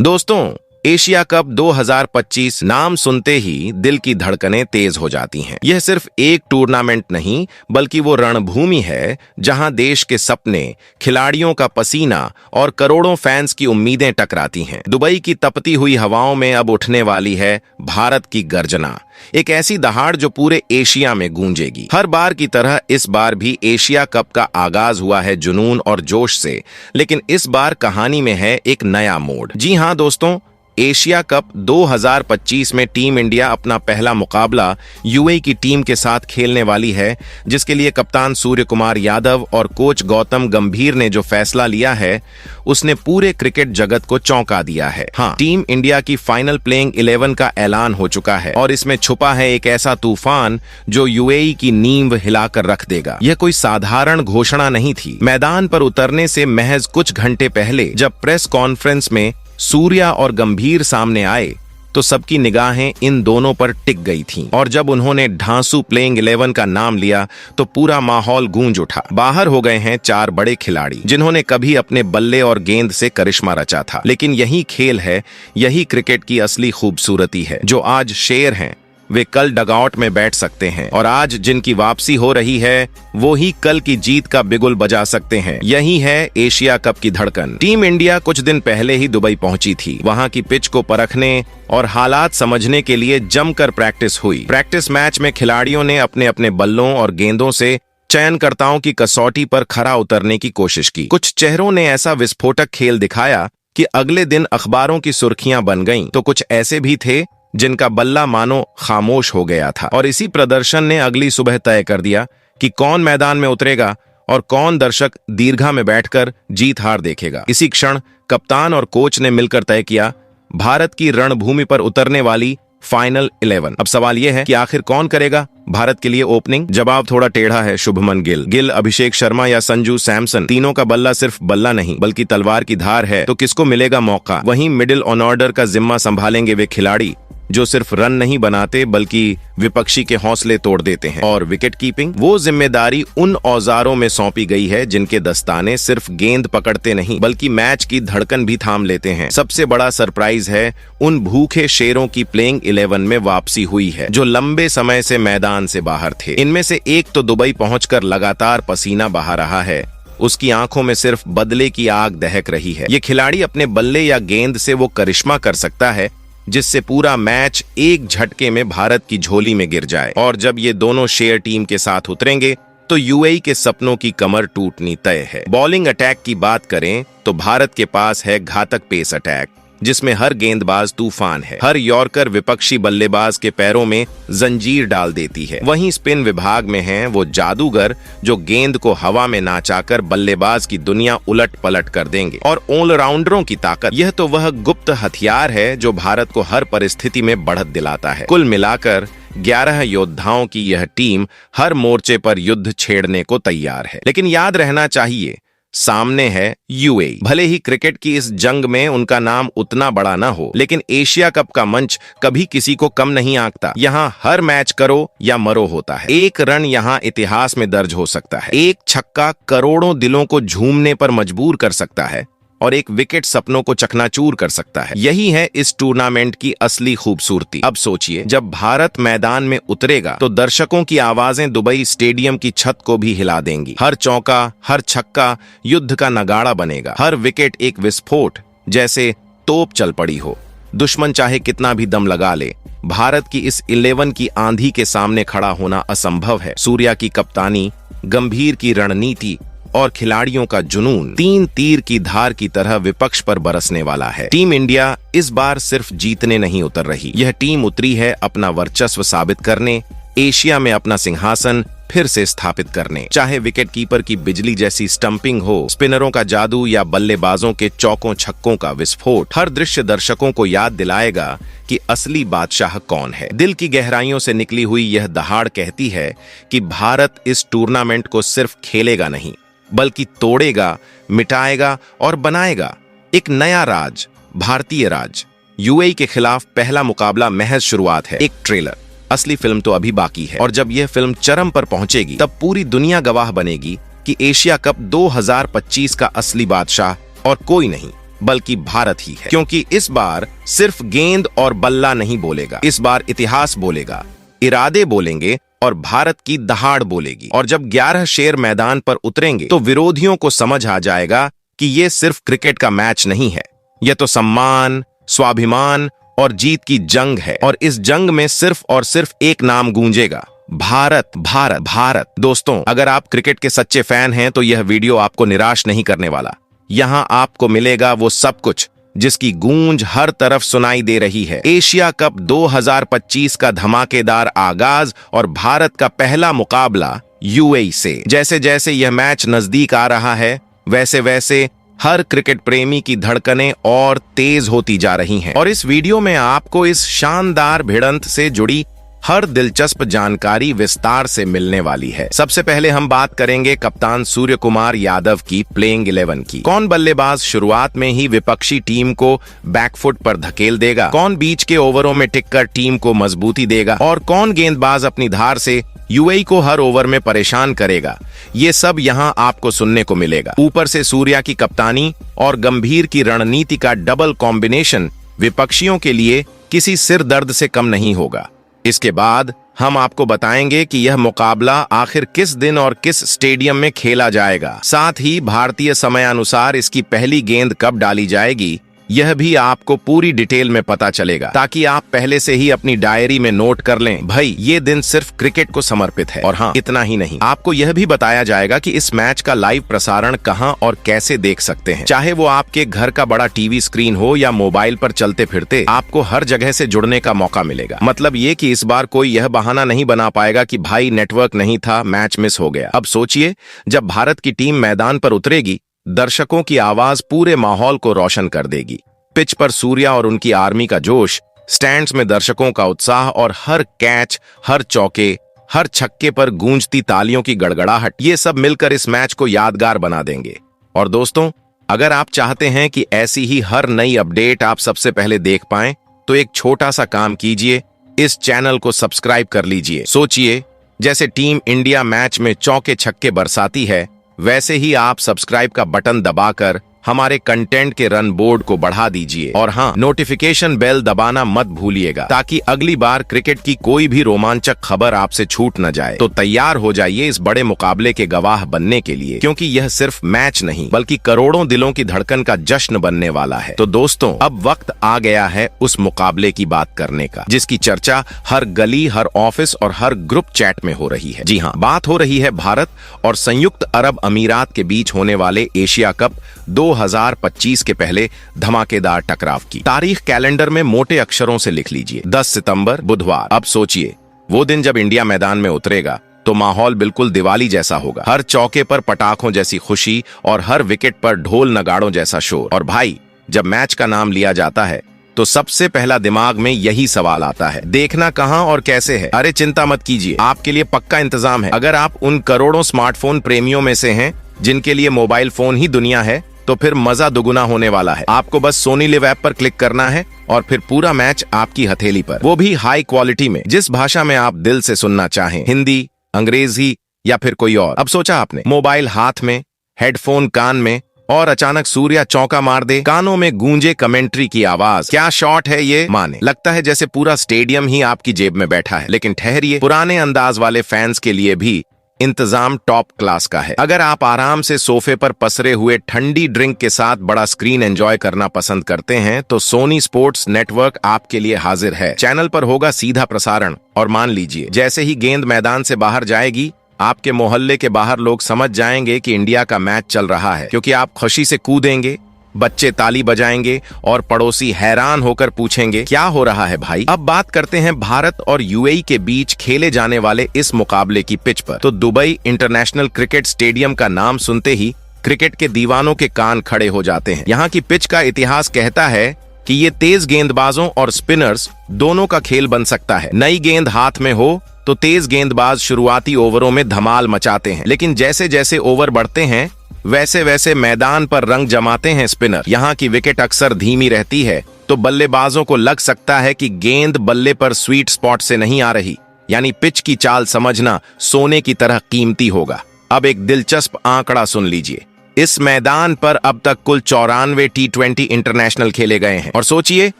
दोस्तों, Asia cup 2025 नाम सुनते ही दिल की धड़कनें तेज हो जाती हैं। यह सिर्फ एक टूर्नामेंट नहीं, बल्कि वो रणभूमि है जहां देश के सपने, खिलाड़ियों का पसीना और करोड़ों फैंस की उम्मीदें टकराती हैं। दुबई की तपती हुई हवाओं में अब उठने वाली है भारत की गर्जना, एक ऐसी दहाड़ जो पूरे एशिया में गूंजेगी। हर बार की तरह इस बार भी एशिया कप का आगाज हुआ है जुनून और जोश से, लेकिन इस बार कहानी में है एक नया मोड़। जी हां दोस्तों, एशिया कप 2025 में टीम इंडिया अपना पहला मुकाबला यूएई की टीम के साथ खेलने वाली है, जिसके लिए कप्तान सूर्य कुमार यादव और कोच गौतम गंभीर ने जो फैसला लिया है उसने पूरे क्रिकेट जगत को चौंका दिया है। हाँ, टीम इंडिया की फाइनल प्लेइंग 11 का ऐलान हो चुका है और इसमें छुपा है एक ऐसा तूफान जो यूएई की नींव हिलाकर रख देगा। यह कोई साधारण घोषणा नहीं थी। मैदान पर उतरने से महज कुछ घंटे पहले जब प्रेस कॉन्फ्रेंस में सूर्या और गंभीर सामने आए तो सबकी निगाहें इन दोनों पर टिक गई थीं। और जब उन्होंने ढांसू प्लेइंग 11 का नाम लिया तो पूरा माहौल गूंज उठा। बाहर हो गए हैं 4 बड़े खिलाड़ी जिन्होंने कभी अपने बल्ले और गेंद से करिश्मा रचा था, लेकिन यही खेल है, यही क्रिकेट की असली खूबसूरती है। जो आज शेर हैं वे कल डगआउट में बैठ सकते हैं, और आज जिनकी वापसी हो रही है वो ही कल की जीत का बिगुल बजा सकते हैं। यही है एशिया कप की धड़कन। टीम इंडिया कुछ दिन पहले ही दुबई पहुंची थी। वहां की पिच को परखने और हालात समझने के लिए जमकर प्रैक्टिस हुई। प्रैक्टिस मैच में खिलाड़ियों ने अपने अपने बल्लों और गेंदों से चयनकर्ताओं की कसौटी पर खरा उतरने की कोशिश की। कुछ चेहरों ने ऐसा विस्फोटक खेल दिखाया कि अगले दिन अखबारों की सुर्खियां बन गईं, तो कुछ ऐसे भी थे जिनका बल्ला मानो खामोश हो गया था। और इसी प्रदर्शन ने अगली सुबह तय कर दिया कि कौन मैदान में उतरेगा और कौन दर्शक दीर्घा में बैठकर जीत हार देखेगा। इसी क्षण कप्तान और कोच ने मिलकर तय किया भारत की रणभूमि पर उतरने वाली फाइनल 11। अब सवाल यह है कि आखिर कौन करेगा भारत के लिए ओपनिंग। जवाब थोड़ा टेढ़ा है। शुभमन गिल, अभिषेक शर्मा या संजू सैमसन, तीनों का बल्ला सिर्फ बल्ला नहीं बल्कि तलवार की धार है। तो किसको मिलेगा मौका? वहीं मिडिल ऑर्डर का जिम्मा संभालेंगे वे खिलाड़ी जो सिर्फ रन नहीं बनाते बल्कि विपक्षी के हौसले तोड़ देते हैं। और विकेट कीपिंग, वो जिम्मेदारी उन औजारों में सौंपी गई है जिनके दस्ताने सिर्फ गेंद पकड़ते नहीं बल्कि मैच की धड़कन भी थाम लेते हैं। सबसे बड़ा सरप्राइज है उन भूखे शेरों की प्लेइंग 11 में वापसी हुई है जो लंबे समय से मैदान से बाहर थे। इनमें से एक तो दुबई पहुंचकर लगातार पसीना बहा रहा है, उसकी आंखों में सिर्फ बदले की आग दहक रही है। ये खिलाड़ी अपने बल्ले या गेंद से वो करिश्मा कर सकता है जिससे पूरा मैच एक झटके में भारत की झोली में गिर जाए। और जब ये दोनों शेर टीम के साथ उतरेंगे तो यूएई के सपनों की कमर टूटनी तय है। बॉलिंग अटैक की बात करें तो भारत के पास है घातक पेस अटैक जिसमें हर गेंदबाज तूफान है। हर यॉर्कर विपक्षी बल्लेबाज के पैरों में जंजीर डाल देती है। वहीं स्पिन विभाग में हैं वो जादूगर जो गेंद को हवा में नाचाकर बल्लेबाज की दुनिया उलट पलट कर देंगे। और ऑलराउंडरों की ताकत, यह तो वह गुप्त हथियार है जो भारत को हर परिस्थिति में बढ़त दिलाता है। कुल मिलाकर 11 योद्धाओं की यह टीम हर मोर्चे पर युद्ध छेड़ने को तैयार है। लेकिन याद रहना चाहिए, सामने है यूएई। भले ही क्रिकेट की इस जंग में उनका नाम उतना बड़ा ना हो, लेकिन एशिया कप का मंच कभी किसी को कम नहीं आंकता। यहाँ हर मैच करो या मरो होता है। एक रन यहाँ इतिहास में दर्ज हो सकता है। एक छक्का करोड़ों दिलों को झूमने पर मजबूर कर सकता है और एक विकेट सपनों को चकनाचूर कर सकता है। यही है इस टूर्नामेंट की असली खूबसूरती। अब सोचिए, जब भारत मैदान में उतरेगा तो दर्शकों की आवाजें दुबई स्टेडियम की छत को भी हिला देंगी। हर चौका, हर छक्का युद्ध का नगाड़ा बनेगा। हर विकेट एक विस्फोट जैसे तोप चल पड़ी हो। दुश्मन चाहे कितना भी दम लगा ले, भारत की इस 11 की आंधी के सामने खड़ा होना असंभव है। सूर्या की कप्तानी, गंभीर की रणनीति और खिलाड़ियों का जुनून 3 तीर की धार की तरह विपक्ष पर बरसने वाला है। टीम इंडिया इस बार सिर्फ जीतने नहीं उतर रही, यह टीम उतरी है अपना वर्चस्व साबित करने, एशिया में अपना सिंहासन फिर से स्थापित करने। चाहे विकेट कीपर की बिजली जैसी स्टंपिंग हो, स्पिनरों का जादू या बल्लेबाजों के चौकों छक्कों का विस्फोट, हर दृश्य दर्शकों को याद दिलाएगा कि असली बादशाह कौन है। दिल की गहराइयों से निकली हुई यह दहाड़ कहती है कि भारत इस टूर्नामेंट को सिर्फ खेलेगा नहीं बल्कि तोड़ेगा, मिटाएगा और बनाएगा एक नया राज, भारतीय राज। यूएई के खिलाफ पहला मुकाबला महज शुरुआत है, एक ट्रेलर। असली फिल्म तो अभी बाकी है। और जब यह फिल्म चरम पर पहुंचेगी तब पूरी दुनिया गवाह बनेगी कि एशिया कप 2025 का असली बादशाह और कोई नहीं बल्कि भारत ही है, क्योंकि इस बार सिर्फ गेंद और बल्ला नहीं बोलेगा, इस बार इतिहास बोलेगा, इरादे बोलेंगे और भारत की दहाड़ बोलेगी। और जब 11 शेर मैदान पर उतरेंगे तो विरोधियों को समझ आ जाएगा कि ये सिर्फ क्रिकेट का मैच नहीं है, यह तो सम्मान, स्वाभिमान और जीत की जंग है। और इस जंग में सिर्फ और सिर्फ एक नाम गूंजेगा, भारत भारत भारत। दोस्तों, अगर आप क्रिकेट के सच्चे फैन हैं तो यह वीडियो आपको निराश नहीं करने वाला। यहां आपको मिलेगा वो सब कुछ जिसकी गूंज हर तरफ सुनाई दे रही है। एशिया कप 2025 का धमाकेदार आगाज और भारत का पहला मुकाबला यूएई से। जैसे जैसे यह मैच नजदीक आ रहा है, वैसे वैसे हर क्रिकेट प्रेमी की धड़कनें और तेज होती जा रही हैं। और इस वीडियो में आपको इस शानदार भिड़ंत से जुड़ी हर दिलचस्प जानकारी विस्तार से मिलने वाली है। सबसे पहले हम बात करेंगे कप्तान सूर्य कुमार यादव की प्लेइंग 11 की। कौन बल्लेबाज शुरुआत में ही विपक्षी टीम को बैकफुट पर धकेल देगा, कौन बीच के ओवरों में टिककर टीम को मजबूती देगा और कौन गेंदबाज अपनी धार से यूएई को हर ओवर में परेशान करेगा, ये सब यहाँ आपको सुनने को मिलेगा। ऊपर से सूर्या की कप्तानी और गंभीर की रणनीति का डबल कॉम्बिनेशन विपक्षियों के लिए किसी सिर दर्द से कम नहीं होगा। इसके बाद हम आपको बताएंगे कि यह मुकाबला आखिर किस दिन और किस स्टेडियम में खेला जाएगा। साथ ही भारतीय समयानुसार इसकी पहली गेंद कब डाली जाएगी, यह भी आपको पूरी डिटेल में पता चलेगा, ताकि आप पहले से ही अपनी डायरी में नोट कर लें, भाई ये दिन सिर्फ क्रिकेट को समर्पित है। और हाँ, इतना ही नहीं, आपको यह भी बताया जाएगा कि इस मैच का लाइव प्रसारण कहां और कैसे देख सकते हैं। चाहे वो आपके घर का बड़ा टीवी स्क्रीन हो या मोबाइल पर चलते फिरते, आपको हर जगह से जुड़ने का मौका मिलेगा। मतलब ये कि इस बार कोई यह बहाना नहीं बना पाएगा कि भाई नेटवर्क नहीं था, मैच मिस हो गया। अब सोचिए, जब भारत की टीम मैदान पर उतरेगी, दर्शकों की आवाज पूरे माहौल को रोशन कर देगी। पिच पर सूर्या और उनकी आर्मी का जोश, स्टैंड्स में दर्शकों का उत्साह और हर कैच, हर चौके, हर छक्के पर गूंजती तालियों की गड़गड़ाहट, ये सब मिलकर इस मैच को यादगार बना देंगे। और दोस्तों, अगर आप चाहते हैं कि ऐसी ही हर नई अपडेट आप सबसे पहले देख पाएं, तो एक छोटा सा काम कीजिए, इस चैनल को सब्सक्राइब कर लीजिए। सोचिए, जैसे टीम इंडिया मैच में चौके छक्के बरसाती है, वैसे ही आप सब्सक्राइब का बटन दबाकर हमारे कंटेंट के रन बोर्ड को बढ़ा दीजिए। और हाँ, नोटिफिकेशन बेल दबाना मत भूलिएगा, ताकि अगली बार क्रिकेट की कोई भी रोमांचक खबर आपसे छूट न जाए। तो तैयार हो जाइए इस बड़े मुकाबले के गवाह बनने के लिए, क्योंकि यह सिर्फ मैच नहीं बल्कि करोड़ों दिलों की धड़कन का जश्न बनने वाला है। तो दोस्तों, अब वक्त आ गया है उस मुकाबले की बात करने का, जिसकी चर्चा हर गली, हर ऑफिस और हर ग्रुप चैट में हो रही है। जी हाँ, बात हो रही है भारत और संयुक्त अरब अमीरात के बीच होने वाले एशिया कप 2025 के पहले धमाकेदार टकराव की। तारीख कैलेंडर में मोटे अक्षरों से लिख लीजिए, 10 सितंबर बुधवार। अब सोचिए, वो दिन जब इंडिया मैदान में उतरेगा तो माहौल बिल्कुल दिवाली जैसा होगा। हर चौके पर पटाखों जैसी खुशी और हर विकेट पर ढोल नगाड़ों जैसा शोर। और भाई, जब मैच का नाम लिया जाता है तो सबसे पहला दिमाग में यही सवाल आता है, देखना कहां और कैसे है। अरे चिंता मत कीजिए, आपके लिए पक्का इंतजाम है। अगर आप उन करोड़ों स्मार्टफोन प्रेमियों में से हैं जिनके लिए मोबाइल फोन ही दुनिया है, तो फिर मजा दुगुना होने वाला है। आपको बस सोनी लिव ऐप पर क्लिक करना है और फिर पूरा मैच आपकी हथेली पर, वो भी हाई क्वालिटी में, जिस भाषा में आप दिल से सुनना चाहें, हिंदी, अंग्रेजी या फिर कोई और। अब सोचा आपने, मोबाइल हाथ में, हेडफोन कान में, और अचानक सूर्या चौका मार दे, कानों में गूंजे कमेंट्री की आवाज। क्या शॉट है ये, माने लगता है जैसे पूरा स्टेडियम ही आपकी जेब में बैठा है। लेकिन ठहरिए, पुराने अंदाज वाले फैंस के लिए भी इंतजाम टॉप क्लास का है। अगर आप आराम से सोफे पर पसरे हुए ठंडी ड्रिंक के साथ बड़ा स्क्रीन एंजॉय करना पसंद करते हैं, तो सोनी स्पोर्ट्स नेटवर्क आपके लिए हाजिर है। चैनल पर होगा सीधा प्रसारण, और मान लीजिए, जैसे ही गेंद मैदान से बाहर जाएगी, आपके मोहल्ले के बाहर लोग समझ जाएंगे कि इंडिया का मैच चल रहा है, क्योंकि आप खुशी से कूदेंगे, बच्चे ताली बजाएंगे और पड़ोसी हैरान होकर पूछेंगे, क्या हो रहा है भाई। अब बात करते हैं भारत और यूएई के बीच खेले जाने वाले इस मुकाबले की पिच पर। तो दुबई इंटरनेशनल क्रिकेट स्टेडियम का नाम सुनते ही क्रिकेट के दीवानों के कान खड़े हो जाते हैं। यहाँ की पिच का इतिहास कहता है कि ये तेज गेंदबाजों और स्पिनर्स दोनों का खेल बन सकता है। नई गेंद हाथ में हो तो तेज गेंदबाज शुरुआती ओवरों में धमाल मचाते हैं, लेकिन जैसे जैसे ओवर बढ़ते हैं वैसे वैसे मैदान पर रंग जमाते हैं स्पिनर। यहाँ की विकेट अक्सर धीमी रहती है, तो बल्लेबाजों को लग सकता है कि गेंद बल्ले पर स्वीट स्पॉट से नहीं आ रही, यानी पिच की चाल समझना सोने की तरह कीमती होगा। अब एक दिलचस्प आंकड़ा सुन लीजिए, इस मैदान पर अब तक कुल 94 T20 इंटरनेशनल खेले गए हैं और सोचिए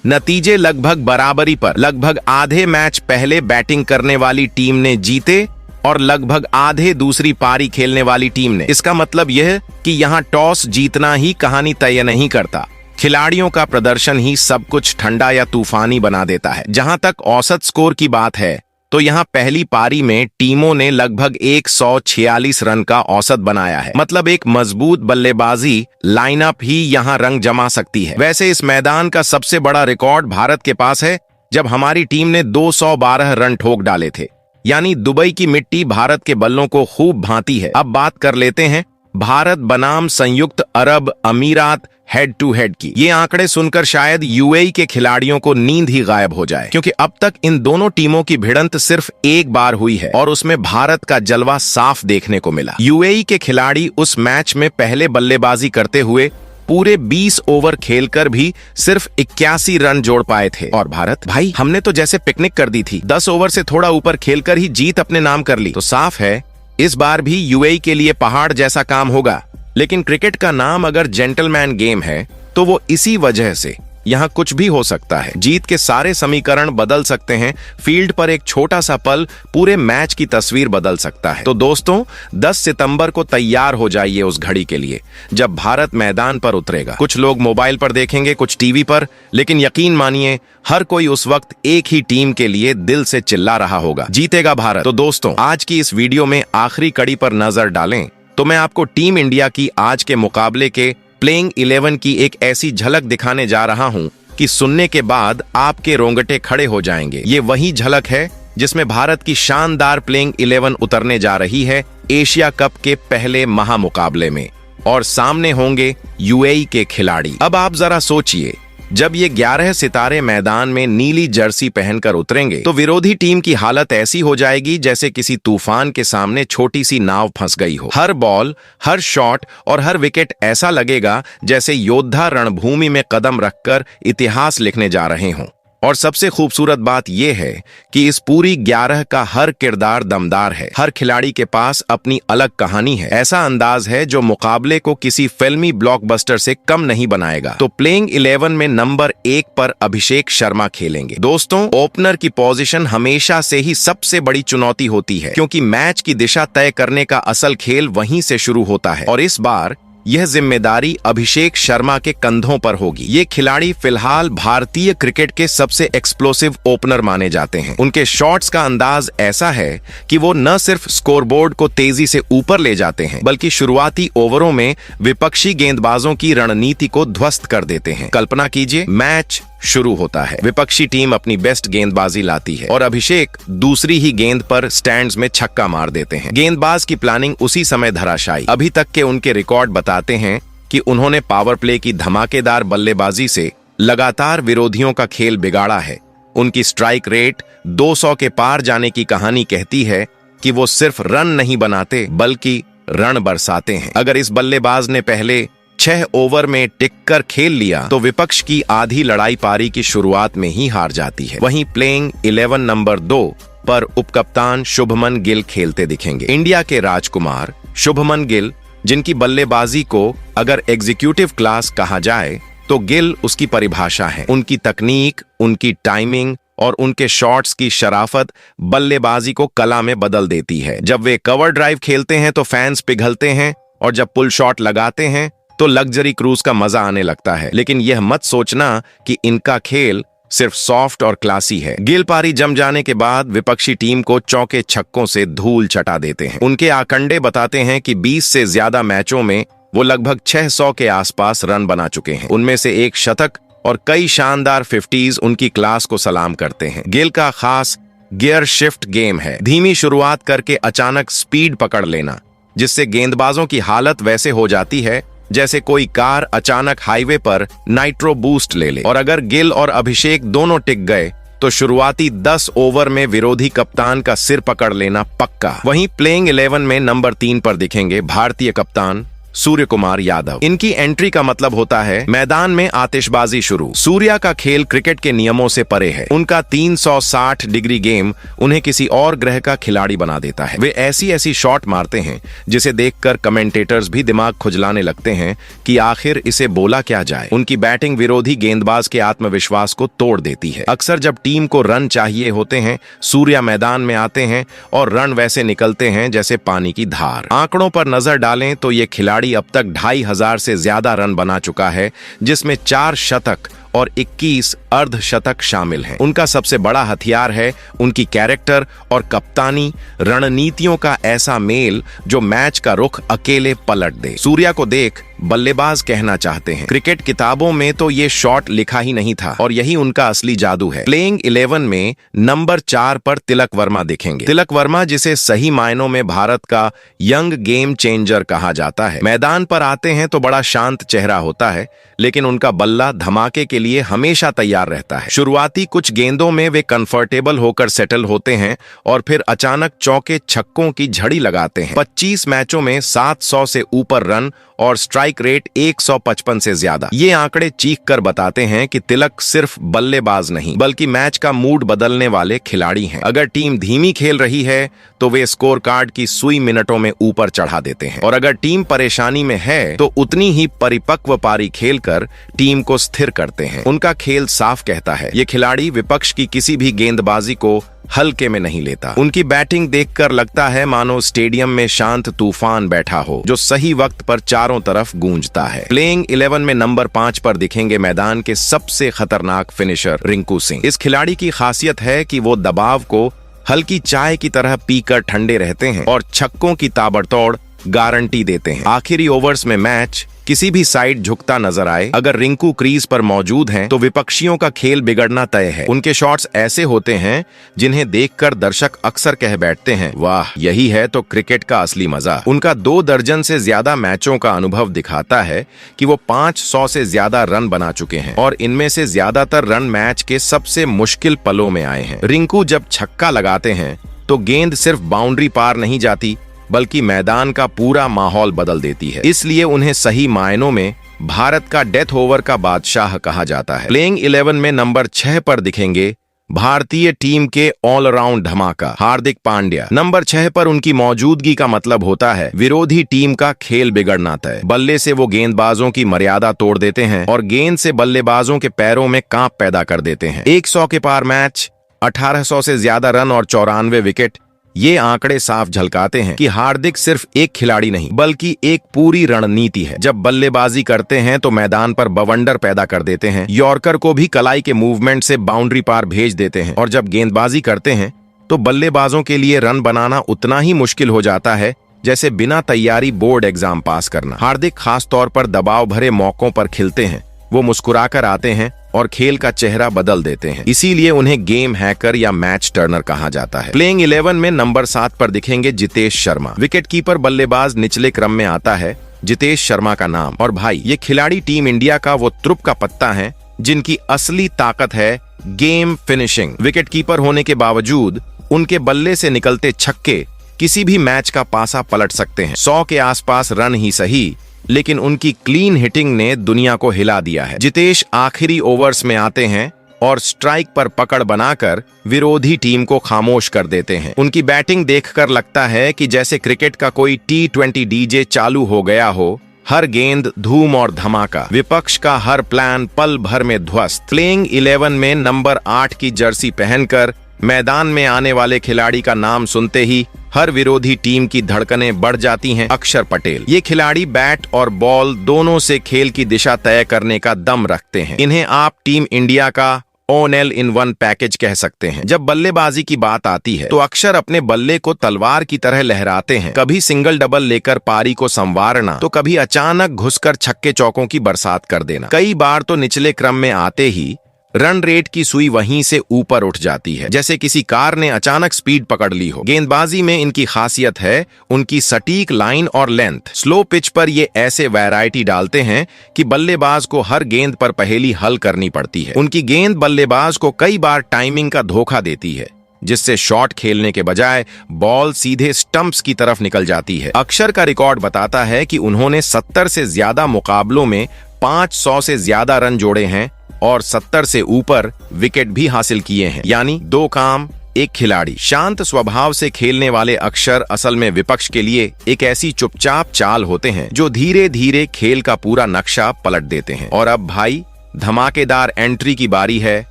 नतीजे लगभग बराबरी पर। लगभग आधे मैच पहले बैटिंग करने वाली टीम ने जीते और लगभग आधे दूसरी पारी खेलने वाली टीम ने। इसका मतलब यह कि यहां टॉस जीतना ही कहानी तय नहीं करता, खिलाड़ियों का प्रदर्शन ही सब कुछ ठंडा या तूफानी बना देता है। जहां तक औसत स्कोर की बात है तो यहां पहली पारी में टीमों ने लगभग 146 रन का औसत बनाया है। मतलब एक मजबूत बल्लेबाजी लाइनअप ही यहां रंग जमा सकती है। वैसे इस मैदान का सबसे बड़ा रिकॉर्ड भारत के पास है, जब हमारी टीम ने 212 रन ठोक डाले थे। यानी दुबई की मिट्टी भारत के बल्लों को खूब भांती है। अब बात कर लेते हैं भारत बनाम संयुक्त अरब अमीरात हेड टू हेड की। ये आंकड़े सुनकर शायद यूएई के खिलाड़ियों को नींद ही गायब हो जाए, क्योंकि अब तक इन दोनों टीमों की भिड़ंत सिर्फ एक बार हुई है और उसमें भारत का जलवा साफ देखने को मिला। यूएई के खिलाड़ी उस मैच में पहले बल्लेबाजी करते हुए पूरे 20 ओवर खेलकर भी सिर्फ 81 रन जोड़ पाए थे। और भारत, भाई हमने तो जैसे पिकनिक कर दी थी, 10 ओवर से थोड़ा ऊपर खेलकर ही जीत अपने नाम कर ली। तो साफ है इस बार भी यूएई के लिए पहाड़ जैसा काम होगा। लेकिन क्रिकेट का नाम अगर जेंटलमैन गेम है तो वो इसी वजह से यहाँ कुछ भी हो सकता है। जीत के सारे समीकरण बदल सकते हैं, फील्ड पर एक छोटा सा पल पूरे मैच की तस्वीर बदल सकता है। तो दोस्तों 10 सितंबर को तैयार हो जाइए उस घड़ी के लिए जब भारत मैदान पर उतरेगा। कुछ लोग मोबाइल पर देखेंगे, कुछ टीवी पर, लेकिन यकीन मानिए हर कोई उस वक्त एक ही टीम के लिए दिल से चिल्ला रहा होगा, जीतेगा भारत। तो दोस्तों आज की इस वीडियो में आखिरी कड़ी पर नजर डालें तो मैं आपको टीम इंडिया की आज के मुकाबले के प्लेइंग 11 की एक ऐसी झलक दिखाने जा रहा हूं कि सुनने के बाद आपके रोंगटे खड़े हो जाएंगे। ये वही झलक है जिसमें भारत की शानदार प्लेइंग 11 उतरने जा रही है एशिया कप के पहले महामुकाबले में, और सामने होंगे यूएई के खिलाड़ी। अब आप जरा सोचिए, जब ये 11 सितारे मैदान में नीली जर्सी पहनकर उतरेंगे तो विरोधी टीम की हालत ऐसी हो जाएगी जैसे किसी तूफान के सामने छोटी सी नाव फंस गई हो। हर बॉल, हर शॉट और हर विकेट ऐसा लगेगा जैसे योद्धा रणभूमि में कदम रखकर इतिहास लिखने जा रहे हों। और सबसे खूबसूरत बात यह है कि इस पूरी 11 का हर किरदार दमदार है। हर खिलाड़ी के पास अपनी अलग कहानी है। ऐसा अंदाज है जो मुकाबले को किसी फिल्मी ब्लॉकबस्टर से कम नहीं बनाएगा। तो प्लेइंग 11 में नंबर 1 पर अभिषेक शर्मा खेलेंगे। दोस्तों ओपनर की पोजीशन हमेशा से ही सबसे बड़ी चुनौती होती है, क्योंकि मैच की दिशा तय करने का असल खेल वहीं से शुरू होता है। और इस बार यह जिम्मेदारी अभिषेक शर्मा के कंधों पर होगी। ये खिलाड़ी फिलहाल भारतीय क्रिकेट के सबसे एक्सप्लोसिव ओपनर माने जाते हैं। उनके शॉट्स का अंदाज ऐसा है कि वो न सिर्फ स्कोरबोर्ड को तेजी से ऊपर ले जाते हैं, बल्कि शुरुआती ओवरों में विपक्षी गेंदबाजों की रणनीति को ध्वस्त कर देते हैं। कल्पना कीजिए, मैच शुरू होता है, विपक्षी टीम अपनी बेस्ट गेंदबाजी लाती है और अभिषेक दूसरी ही गेंद पर स्टैंड्स में छक्का मार देते हैं। गेंदबाज की प्लानिंग उसी समय धराशायी। अभी तक के उनके रिकॉर्ड बताते हैं कि उन्होंने पावर प्ले की धमाकेदार बल्लेबाजी से लगातार विरोधियों का खेल बिगाड़ा है। उनकी स्ट्राइक रेट 200 के पार जाने की कहानी कहती है कि वो सिर्फ रन नहीं बनाते बल्कि रण बरसाते हैं। अगर इस बल्लेबाज ने पहले 6 ओवर में टिककर खेल लिया तो विपक्ष की आधी लड़ाई पारी की शुरुआत में ही हार जाती है। वहीं प्लेइंग 11 नंबर 2 पर उपकप्तान शुभमन गिल खेलते दिखेंगे। इंडिया के राजकुमार शुभमन गिल, जिनकी बल्लेबाजी को अगर एग्जीक्यूटिव क्लास कहा जाए तो गिल उसकी परिभाषा है। उनकी तकनीक, उनकी टाइमिंग और उनके शॉट्स की शराफत बल्लेबाजी को कला में बदल देती है। जब वे कवर ड्राइव खेलते हैं तो फैंस पिघलते हैं, और जब पुल शॉट लगाते हैं तो लग्जरी क्रूज का मजा आने लगता है। लेकिन यह मत सोचना कि इनका खेल सिर्फ सॉफ्ट और क्लासी है। गिल पारी जम जाने के बाद विपक्षी टीम को चौके छक्कों से धूल चटा देते हैं। उनके आंकड़े बताते हैं कि 20 से ज्यादा मैचों में वो लगभग 600 के आसपास रन बना चुके हैं। उनमें से एक शतक और कई शानदार 50s उनकी क्लास को सलाम करते हैं। गिल का खास गियर शिफ्ट गेम है, धीमी शुरुआत करके अचानक स्पीड पकड़ लेना, जिससे गेंदबाजों की हालत वैसे हो जाती है जैसे कोई कार अचानक हाईवे पर नाइट्रो बूस्ट ले ले। और अगर गिल और अभिषेक दोनों टिक गए तो शुरुआती 10 ओवर में विरोधी कप्तान का सिर पकड़ लेना पक्का। वहीं प्लेइंग 11 में नंबर 3 पर दिखेंगे भारतीय कप्तान सूर्य कुमार यादव। इनकी एंट्री का मतलब होता है मैदान में आतिशबाजी शुरू। सूर्या का खेल क्रिकेट के नियमों से परे है। उनका 360 डिग्री गेम उन्हें किसी और ग्रह का खिलाड़ी बना देता है। वे ऐसी ऐसी शॉट मारते हैं जिसे देखकर कमेंटेटर्स भी दिमाग खुजलाने लगते हैं कि आखिर इसे बोला क्या जाए। उनकी बैटिंग विरोधी गेंदबाज के आत्मविश्वास को तोड़ देती है। अक्सर जब टीम को रन चाहिए होते हैं, सूर्या मैदान में आते हैं और रन वैसे निकलते हैं जैसे पानी की धार। आंकड़ों पर नजर डालें तो ये खिलाड़ी अब तक 2500 से ज्यादा रन बना चुका है, जिसमें 4 शतक और 21 अर्धशतक शामिल हैं। उनका सबसे बड़ा हथियार है उनकी कैरेक्टर और कप्तानी, रणनीतियों का ऐसा मेल जो मैच का रुख अकेले पलट दे। सूर्या को देख बल्लेबाज कहना चाहते हैं। क्रिकेट किताबों में तो ये शॉट लिखा ही नहीं था और यही उनका असली जादू है। प्लेइंग 11 में नंबर 4 पर तिलक वर्मा दिखेंगे। तिलक वर्मा, जिसे सही मायनों में भारत का यंग गेम चेंजर कहा जाता है। मैदान पर आते हैं तो बड़ा शांत चेहरा होता है, लेकिन उनका बल्ला धमाके के लिए हमेशा तैयार रहता है। शुरुआती कुछ गेंदों में वे कंफर्टेबल होकर सेटल होते हैं और फिर अचानक चौके छक्कों की झड़ी लगाते हैं। 25 मैचों में 700 से ऊपर रन और स्ट्राइक रेट 155 से ज्यादा। ये आंकड़े चीख कर बताते हैं कि तिलक सिर्फ बल्लेबाज नहीं बल्कि मैच का मूड बदलने वाले खिलाड़ी हैं। अगर टीम धीमी खेल रही है तो वे स्कोर कार्ड की सुई मिनटों में ऊपर चढ़ा देते हैं, और अगर टीम परेशानी में है तो उतनी ही परिपक्व पारी खेलकर टीम को स्थिर करते हैं। उनका खेल साफ कहता है, ये खिलाड़ी विपक्ष की किसी भी गेंदबाजी को हल्के में नहीं लेता। उनकी बैटिंग देखकर लगता है मानो स्टेडियम में शांत तूफान बैठा हो जो सही वक्त पर चारों तरफ गूंजता है। प्लेइंग 11 में नंबर 5 पर दिखेंगे मैदान के सबसे खतरनाक फिनिशर रिंकू सिंह। इस खिलाड़ी की खासियत है कि वो दबाव को हल्की चाय की तरह पीकर ठंडे रहते हैं और छक्कों की ताबड़तोड़ गारंटी देते हैं। आखिरी ओवर्स में मैच किसी भी साइड झुकता नजर आए, अगर रिंकू क्रीज पर मौजूद हैं तो विपक्षियों का खेल बिगड़ना तय है। उनके शॉट्स ऐसे होते हैं जिन्हें देखकर दर्शक अक्सर कह बैठते हैं, वाह, यही है तो क्रिकेट का असली मजा। उनका 2 दर्जन से ज्यादा मैचों का अनुभव दिखाता है कि वो 500 से ज्यादा रन बना चुके हैं और इनमें से ज्यादातर रन मैच के सबसे मुश्किल पलों में आए हैं। रिंकू जब छक्का लगाते हैं तो गेंद सिर्फ बाउंड्री पार नहीं जाती बल्कि मैदान का पूरा माहौल बदल देती है। इसलिए उन्हें सही मायनों में भारत का डेथ ओवर का बादशाह कहा जाता है। प्लेइंग 11 में नंबर 6 पर दिखेंगे भारतीय टीम के ऑलराउंड धमाका हार्दिक पांड्या। नंबर 6 पर उनकी मौजूदगी का मतलब होता है विरोधी टीम का खेल बिगड़ना तय। बल्ले से वो गेंदबाजों की मर्यादा तोड़ देते हैं और गेंद से बल्लेबाजों के पैरों में कांप पैदा कर देते हैं। 100 के पार मैच, 1800 से ज्यादा रन और 94 विकेट, ये आंकड़े साफ झलकाते हैं कि हार्दिक सिर्फ एक खिलाड़ी नहीं बल्कि एक पूरी रणनीति है। जब बल्लेबाजी करते हैं तो मैदान पर बवंडर पैदा कर देते हैं, यॉर्कर को भी कलाई के मूवमेंट से बाउंड्री पार भेज देते हैं, और जब गेंदबाजी करते हैं तो बल्लेबाजों के लिए रन बनाना उतना ही मुश्किल हो जाता है जैसे बिना तैयारी बोर्ड एग्जाम पास करना। हार्दिक खास तौर पर दबाव भरे मौकों पर खिलते हैं। वो मुस्कुराकर आते हैं और खेल का चेहरा बदल देते हैं। इसीलिए उन्हें गेम हैकर या मैच टर्नर कहा जाता है। प्लेइंग 11 में नंबर 7 पर दिखेंगे जितेश शर्मा। विकेटकीपर बल्लेबाज निचले क्रम में आता है जितेश शर्मा का नाम। और भाई, ये खिलाड़ी टीम इंडिया का वो तुरुप का पत्ता है जिनकी असली ताकत है गेम फिनिशिंग। विकेटकीपर होने के बावजूद उनके बल्ले से निकलते छक्के किसी भी मैच का पासा पलट सकते हैं। 100 के आसपास रन ही सही, लेकिन उनकी क्लीन हिटिंग ने दुनिया को हिला दिया है। जितेश आखिरी ओवर्स में आते हैं और स्ट्राइक पर पकड़ बनाकर विरोधी टीम को खामोश कर देते हैं। उनकी बैटिंग देखकर लगता है कि जैसे क्रिकेट का कोई T20 डीजे चालू हो गया हो। हर गेंद धूम और धमाका, विपक्ष का हर प्लान पल भर में ध्वस्त। प्लेइंग 11 में नंबर 8 की जर्सी पहनकर मैदान में आने वाले खिलाड़ी का नाम सुनते ही हर विरोधी टीम की धड़कनें बढ़ जाती हैं। अक्षर पटेल। ये खिलाड़ी बैट और बॉल दोनों से खेल की दिशा तय करने का दम रखते हैं। इन्हें आप टीम इंडिया का ऑल इन वन पैकेज कह सकते हैं। जब बल्लेबाजी की बात आती है तो अक्षर अपने बल्ले को तलवार की तरह लहराते हैं। कभी सिंगल डबल लेकर पारी को संवारना तो कभी अचानक घुसकर छक्के चौकों की बरसात कर देना। कई बार तो निचले क्रम में आते ही रन रेट की सुई वहीं से ऊपर उठ जाती है, जैसे किसी कार ने अचानक स्पीड पकड़ ली हो। गेंदबाजी में इनकी खासियत है उनकी सटीक लाइन और लेंथ। स्लो पिच पर ये ऐसे वैरायटी डालते हैं कि बल्लेबाज को हर गेंद पर पहेली हल करनी पड़ती है। उनकी गेंद बल्लेबाज को कई बार टाइमिंग का धोखा देती है, जिससे शॉट खेलने के बजाय बॉल सीधे स्टंप्स की तरफ निकल जाती है। अक्षर का रिकॉर्ड बताता है कि उन्होंने 70 से ज्यादा मुकाबलों में 500 से ज्यादा रन जोड़े हैं और 70 से ऊपर विकेट भी हासिल किए हैं, यानी 2 काम एक खिलाड़ी। शांत स्वभाव से खेलने वाले अक्षर असल में विपक्ष के लिए एक ऐसी चुपचाप चाल होते हैं जो धीरे धीरे खेल का पूरा नक्शा पलट देते हैं। और अब भाई धमाकेदार एंट्री की बारी है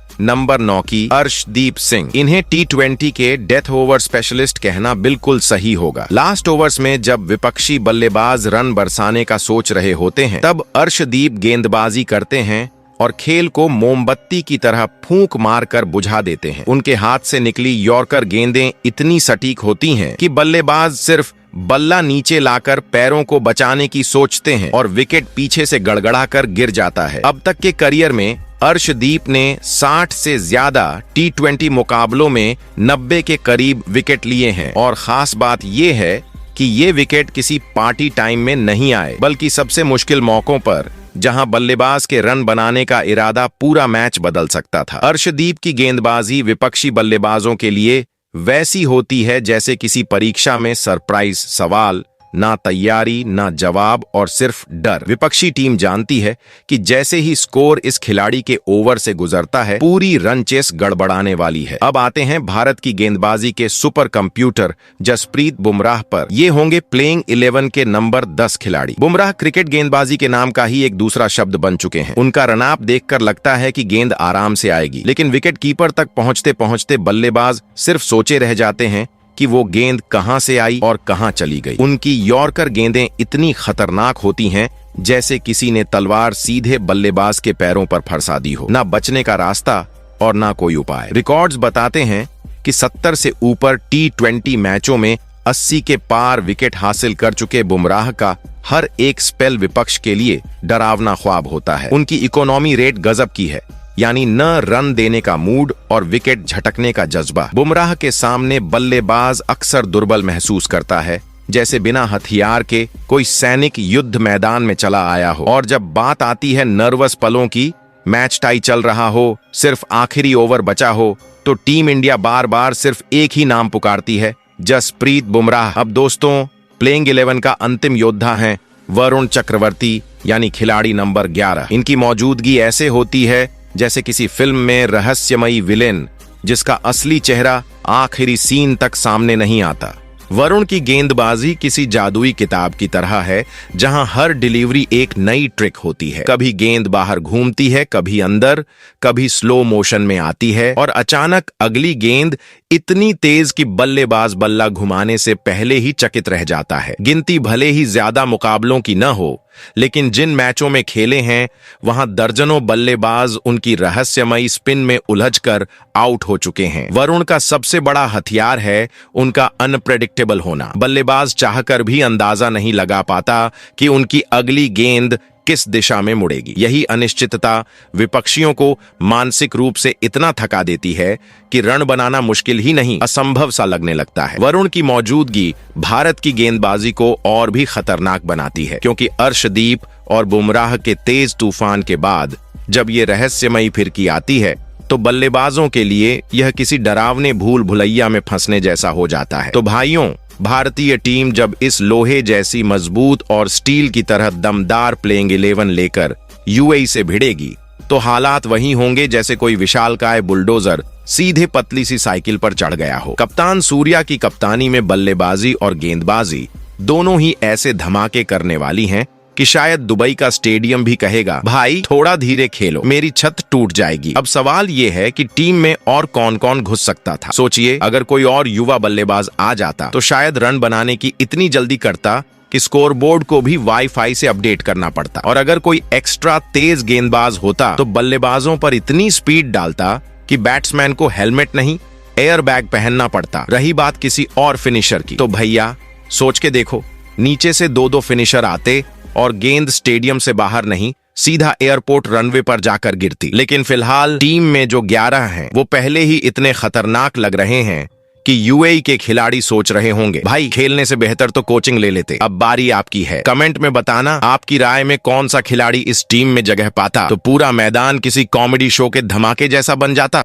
नंबर 9 की, अर्शदीप सिंह। इन्हें T20 के डेथ ओवर स्पेशलिस्ट कहना बिल्कुल सही होगा। लास्ट ओवर्स में जब विपक्षी बल्लेबाज रन बरसाने का सोच रहे होते हैं, तब अर्शदीप गेंदबाजी करते हैं और खेल को मोमबत्ती की तरह फूंक मारकर बुझा देते हैं। उनके हाथ से निकली यॉर्कर गेंदें इतनी सटीक होती हैं कि बल्लेबाज सिर्फ बल्ला नीचे लाकर पैरों को बचाने की सोचते हैं और विकेट पीछे से गड़गड़ाकर गिर जाता है। अब तक के करियर में अर्शदीप ने 60 से ज्यादा T20 मुकाबलों में 90 के करीब विकेट लिए हैं। और खास बात यह है कि ये विकेट किसी पार्टी टाइम में नहीं आए, बल्कि सबसे मुश्किल मौकों पर, जहां बल्लेबाज के रन बनाने का इरादा पूरा मैच बदल सकता था। अर्शदीप की गेंदबाजी विपक्षी बल्लेबाजों के लिए वैसी होती है जैसे किसी परीक्षा में सरप्राइज सवाल, ना तैयारी ना जवाब और सिर्फ डर। विपक्षी टीम जानती है कि जैसे ही स्कोर इस खिलाड़ी के ओवर से गुजरता है, पूरी रन चेस गड़बड़ाने वाली है। अब आते हैं भारत की गेंदबाजी के सुपर कंप्यूटर जसप्रीत बुमराह पर। ये होंगे प्लेइंग 11 के नंबर 10 खिलाड़ी। बुमराह क्रिकेट गेंदबाजी के नाम का ही एक दूसरा शब्द बन चुके हैं। उनका रनअप देखकर लगता है कि गेंद आराम से आएगी, लेकिन विकेट कीपर तक पहुंचते पहुंचते बल्लेबाज सिर्फ सोचे रह जाते हैं कि वो गेंद कहां से आई और कहां चली गई। उनकी यॉर्कर गेंदें इतनी खतरनाक होती हैं जैसे किसी ने तलवार सीधे बल्लेबाज के पैरों पर फरसा दी हो। ना बचने का रास्ता और ना कोई उपाय। रिकॉर्ड्स बताते हैं कि 70 से ऊपर T20 मैचों में 80 के पार विकेट हासिल कर चुके बुमराह का हर एक स्पेल विपक्ष के लिए डरावना ख्वाब होता है। उनकी इकोनॉमी रेट गजब की है, यानी न रन देने का मूड और विकेट झटकने का जज्बा। बुमराह के सामने बल्लेबाज अक्सर दुर्बल महसूस करता है, जैसे बिना हथियार के कोई सैनिक युद्ध मैदान में चला आया हो। और जब बात आती है नर्वस पलों की, मैच टाई चल रहा हो, सिर्फ आखिरी ओवर बचा हो, तो टीम इंडिया बार बार सिर्फ एक ही नाम पुकारती है, जसप्रीत बुमराह। अब दोस्तों, प्लेइंग 11 का अंतिम योद्धा है वरुण चक्रवर्ती, यानी खिलाड़ी नंबर 11। इनकी मौजूदगी ऐसे होती है जैसे किसी फिल्म में रहस्यमयी विलेन जिसका असली चेहरा आखिरी सीन तक सामने नहीं आता। वरुण की गेंदबाजी किसी जादुई किताब की तरह है, जहां हर डिलीवरी एक नई ट्रिक होती है। कभी गेंद बाहर घूमती है, कभी अंदर, कभी स्लो मोशन में आती है और अचानक अगली गेंद इतनी तेज कि बल्लेबाज बल्ला घुमाने से पहले ही चकित रह जाता है। गिनती भले ही ज्यादा मुकाबलों की न हो, लेकिन जिन मैचों में खेले हैं वहां दर्जनों बल्लेबाज उनकी रहस्यमयी स्पिन में उलझकर आउट हो चुके हैं। वरुण का सबसे बड़ा हथियार है उनका अनप्रेडिक्टेबल होना। बल्लेबाज चाहकर भी अंदाजा नहीं लगा पाता कि उनकी अगली गेंद किस दिशा में मुड़ेगी। यही अनिश्चितता विपक्षियों को मानसिक रूप से इतना थका देती है कि रन बनाना मुश्किल ही नहीं, असंभव सा लगने लगता है। वरुण की मौजूदगी भारत की गेंदबाजी को और भी खतरनाक बनाती है, क्योंकि अर्शदीप और बुमराह के तेज तूफान के बाद जब ये रहस्यमयी फिरकी आती है, तो बल्लेबाजों के लिए यह किसी डरावने भूल भुलैया में फंसने जैसा हो जाता है। तो भाइयों, भारतीय टीम जब इस लोहे जैसी मजबूत और स्टील की तरह दमदार प्लेइंग 11 लेकर यूएई से भिड़ेगी, तो हालात वही होंगे जैसे कोई विशालकाय बुलडोजर सीधे पतली सी साइकिल पर चढ़ गया हो। कप्तान सूर्या की कप्तानी में बल्लेबाजी और गेंदबाजी दोनों ही ऐसे धमाके करने वाली हैं कि शायद दुबई का स्टेडियम भी कहेगा, भाई थोड़ा धीरे खेलो, मेरी छत टूट जाएगी। अब सवाल ये है कि टीम में और कौन कौन घुस सकता था। सोचिए, अगर कोई और युवा बल्लेबाज आ जाता तो शायद रन बनाने की इतनी जल्दी करता कि स्कोरबोर्ड को भी वाईफाई से अपडेट करना पड़ता। और अगर कोई एक्स्ट्रा तेज गेंदबाज होता तो बल्लेबाजों पर इतनी स्पीड डालता कि बैट्समैन को हेलमेट नहीं, एयर बैग पहनना पड़ता। रही बात किसी और फिनिशर की, तो भैया सोच के देखो, नीचे से 2-2 फिनिशर आते और गेंद स्टेडियम से बाहर नहीं, सीधा एयरपोर्ट रनवे पर जाकर गिरती। लेकिन फिलहाल टीम में जो 11 हैं वो पहले ही इतने खतरनाक लग रहे हैं कि यूएई के खिलाड़ी सोच रहे होंगे, भाई खेलने से बेहतर तो कोचिंग ले लेते। अब बारी आपकी है, कमेंट में बताना आपकी राय में कौन सा खिलाड़ी इस टीम में जगह पाता तो पूरा मैदान किसी कॉमेडी शो के धमाके जैसा बन जाता।